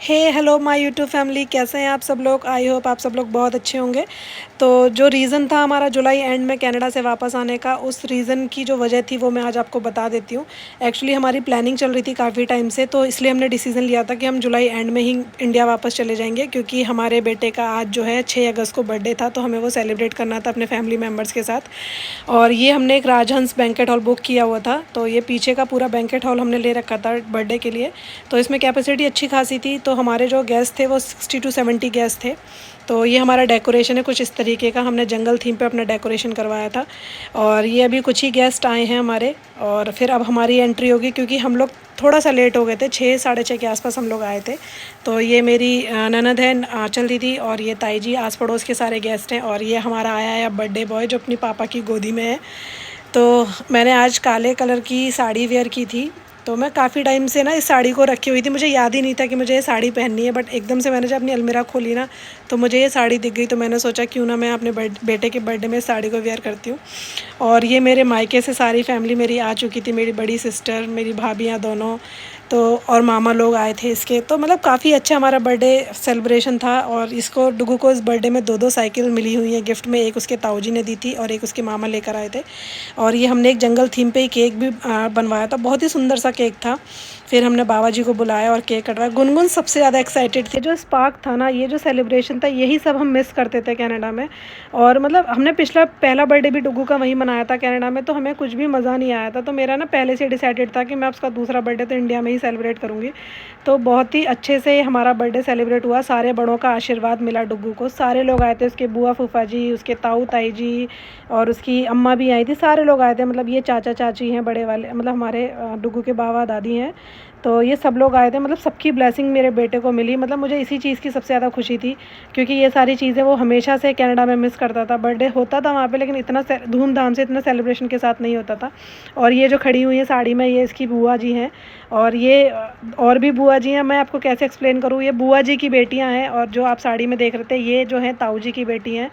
Hey hello my YouTube family, कैसे हैं आप सब लोग। आई होप आप सब लोग बहुत अच्छे होंगे। तो जो रीज़न था हमारा जुलाई एंड में कनाडा से वापस आने का, उस रीज़न की जो वजह थी वो मैं आज आपको बता देती हूँ। एक्चुअली हमारी प्लानिंग चल रही थी काफ़ी टाइम से, तो इसलिए हमने डिसीज़न लिया था कि हम जुलाई एंड में ही इंडिया वापस चले जाएंगे, क्योंकि हमारे बेटे का आज जो है 6 अगस्त को बर्थडे था, तो हमें वो सेलिब्रेट करना था अपने फैमिली मेम्बर्स के साथ। और ये हमने एक राजहंस बैंकेट हॉल बुक किया हुआ था, तो ये पीछे का पूरा बैंकेट हॉल हमने ले रखा था बर्थडे के लिए। तो इसमें कैपेसिटी अच्छी खासी थी, तो हमारे जो गेस्ट थे वो 60 to 70 गेस्ट थे। तो ये हमारा डेकोरेशन है कुछ इस तरीके का, हमने जंगल थीम पे अपना डेकोरेशन करवाया था। और ये अभी कुछ ही गेस्ट आए हैं हमारे, और फिर अब हमारी एंट्री होगी, क्योंकि हम लोग थोड़ा सा लेट हो गए थे, 6 साढ़े 6 के आसपास हम लोग आए थे। तो ये मेरी ननद है आंचल दीदी, और ये ताई जी, आस पड़ोस के सारे गेस्ट हैं। और ये हमारा आया है बर्थडे बॉय जो अपनी पापा की गोदी में है। तो मैंने आज काले कलर की साड़ी वेयर की थी। तो मैं काफ़ी टाइम से ना इस साड़ी को रखी हुई थी, मुझे याद ही नहीं था कि मुझे ये साड़ी पहननी है, बट एकदम से मैंने जब अपनी अलमीरा खोली ना, तो मुझे ये साड़ी दिख गई। तो मैंने सोचा क्यों ना मैं अपने बेटे के बर्थडे में इस साड़ी को वेयर करती हूँ। और ये मेरे मायके से सारी फैमिली मेरी आ चुकी थी, मेरी बड़ी सिस्टर, मेरी भाभियाँ दोनों, तो और मामा लोग आए थे इसके। तो मतलब काफ़ी अच्छा हमारा बर्थडे सेलिब्रेशन था। और इसको डुगू को इस बर्थडे में 2-2 साइकिल मिली हुई हैं गिफ्ट में, एक उसके ताऊ जी ने दी थी और एक उसके मामा लेकर आए थे। और ये हमने एक जंगल थीम पे ही केक भी बनवाया था, बहुत ही सुंदर सा केक था। फिर हमने बाबा जी को बुलाया और केक कटवाया। गुनगुन सबसे ज़्यादा एक्साइटेड थी। जो स्पार्क था ना, ये जो सेलिब्रेशन था, यही सब हम मिस करते थे कनाडा में। और मतलब हमने पहला बर्थडे भी डुगू का वहीं मनाया था कनाडा में, तो हमें कुछ भी मज़ा नहीं आया था। तो मेरा ना पहले से डिसाइडेड था कि मैं उसका दूसरा बर्थडे तो इंडिया में ही सेलिब्रेट करूँगी। तो बहुत ही अच्छे से हमारा बर्थडे सेलिब्रेट हुआ। सारे बड़ों का आशीर्वाद मिला डुगू को। सारे लोग आए थे, उसके बुआ फूफा जी, उसके ताऊ ताई जी, और उसकी अम्मा भी आई थी। सारे लोग आए थे, मतलब ये चाचा चाची हैं बड़े वाले, मतलब हमारे डुगू के बाबा दादी हैं। तो ये सब लोग आए थे, मतलब सबकी ब्लेसिंग मेरे बेटे को मिली। मतलब मुझे इसी चीज़ की सबसे ज़्यादा खुशी थी, क्योंकि ये सारी चीज़ें वो हमेशा से कनाडा में मिस करता था। बर्थडे होता था वहाँ पे, लेकिन इतना धूमधाम से, इतना सेलिब्रेशन के साथ नहीं होता था। और ये जो खड़ी हुई है साड़ी में, ये इसकी बुआ जी हैं। और ये और भी बुआ जी हैं, मैं आपको कैसे एक्सप्लेन करूँ। ये बुआ जी की बेटियाँ हैं, और जो आप साड़ी में देख रहे थे ये जो हैं ताऊ जी की बेटी हैं।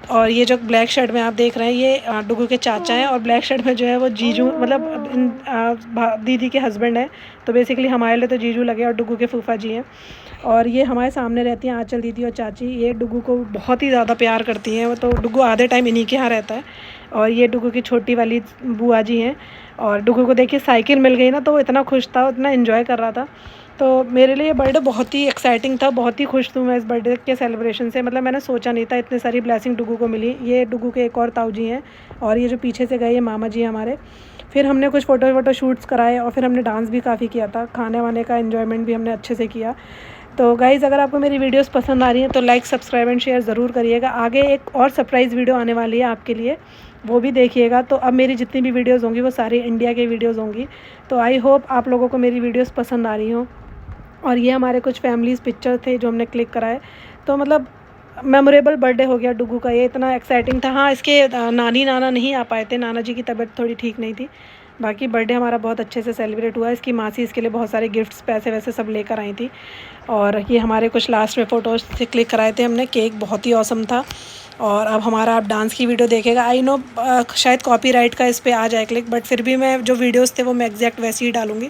और ये जो ब्लैक शर्ट में आप देख रहे हैं ये डुगू के चाचा हैं, और ब्लैक शर्ट में जो है वो जीजू, मतलब दीदी के हस्बैंड हैं। तो बेसिकली हमारे लिए तो जीजू लगे, और डुगू के फूफा जी हैं। और ये हमारे सामने रहती हैं आंचल दीदी और चाची। ये डुगू को बहुत ही ज़्यादा प्यार करती हैं, तो डुगू आधे टाइम इन्हीं के यहाँ रहता है। और ये डुगू की छोटी वाली बुआ जी हैं। और डुगू को देखिए साइकिल मिल गई ना, तो वो इतना खुश था, इतना इन्जॉय कर रहा था। तो मेरे लिए बर्थडे बहुत ही एक्साइटिंग था, बहुत ही खुश हूँ मैं इस बर्थडे के सेलिब्रेशन से। मतलब मैंने सोचा नहीं था इतनी सारी ब्लेसिंग डुगू को मिली। ये डुगू के एक और ताऊ जी हैं, और ये जो पीछे से गए ये मामा जी हैं हमारे। फिर हमने कुछ फ़ोटो शूट्स कराए, और फिर हमने डांस भी काफ़ी किया था। खाने वाने का एन्जॉयमेंट भी हमने अच्छे से किया। तो गाइज़, अगर आपको मेरी वीडियोस पसंद आ रही हैं तो लाइक, सब्सक्राइब एंड शेयर ज़रूर करिएगा। आगे एक और सरप्राइज़ वीडियो आने वाली है आपके लिए, वो भी देखिएगा। तो अब मेरी जितनी भी वीडियोज़ होंगी वो सारी इंडिया की वीडियोज़ होंगी। तो आई होप आप लोगों को मेरी वीडियोज़ पसंद आ रही हों। और ये हमारे कुछ फैमिलीज़ पिक्चर थे जो हमने क्लिक कराए। तो मतलब मेमोरेबल बर्थडे हो गया डुगू का, ये इतना एक्साइटिंग था। हाँ, इसके नानी नाना नहीं आ पाए थे, नाना जी की तबीयत थोड़ी ठीक नहीं थी। बाकी बर्थडे हमारा बहुत अच्छे से सेलिब्रेट हुआ। इसकी मासी इसके लिए बहुत सारे गिफ्ट्स, पैसे वैसे सब लेकर आई थी। और ये हमारे कुछ लास्ट में फ़ोटोज़ से क्लिक कराए थे हमने। केक बहुत ही ऑसम था। और अब हमारा आप डांस की वीडियो देखेगा। आई नो शायद कॉपीराइट का इस पे आ जाए क्लिक, बट फिर भी मैं जो वीडियोस थे वो मैं एग्जैक्ट वैसे ही डालूँगी।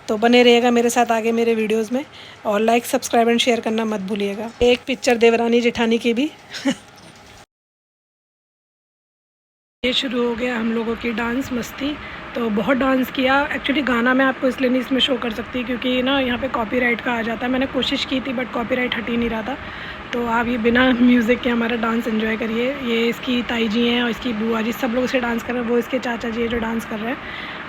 तो बने रहिएगा मेरे साथ आगे मेरे वीडियोस में, और लाइक, सब्सक्राइब एंड शेयर करना मत भूलिएगा। एक पिक्चर देवरानी जेठानी की भी। ये शुरू हो गया हम लोगों की डांस मस्ती। तो बहुत डांस किया। एक्चुअली गाना मैं आपको इसलिए नहीं इसमें शो कर सकती, क्योंकि ना यहाँ पे कॉपीराइट का आ जाता है। मैंने कोशिश की थी बट कॉपीराइट हट ही नहीं रहा था। तो आप ये बिना म्यूज़िक के हमारा डांस एंजॉय करिए। ये इसकी ताई जी हैं और इसकी बुआ जी, सब लोग इसे डांस कर रहे हैं। वो इसके चाचा जी हैं जो डांस कर रहे हैं।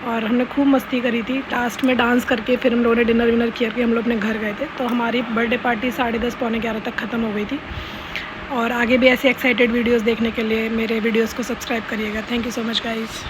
और हमने खूब मस्ती करी थी। लास्ट में डांस करके फिर हम लोगों ने डिनर विनर किया कि हम लोग अपने घर गए थे। तो हमारी बर्थडे पार्टी 10:30 पौने 11 तक ख़त्म हो गई थी। और आगे भी ऐसे एक्साइटेड वीडियोस देखने के लिए मेरे वीडियोस को सब्सक्राइब करिएगा। Thank you so much guys.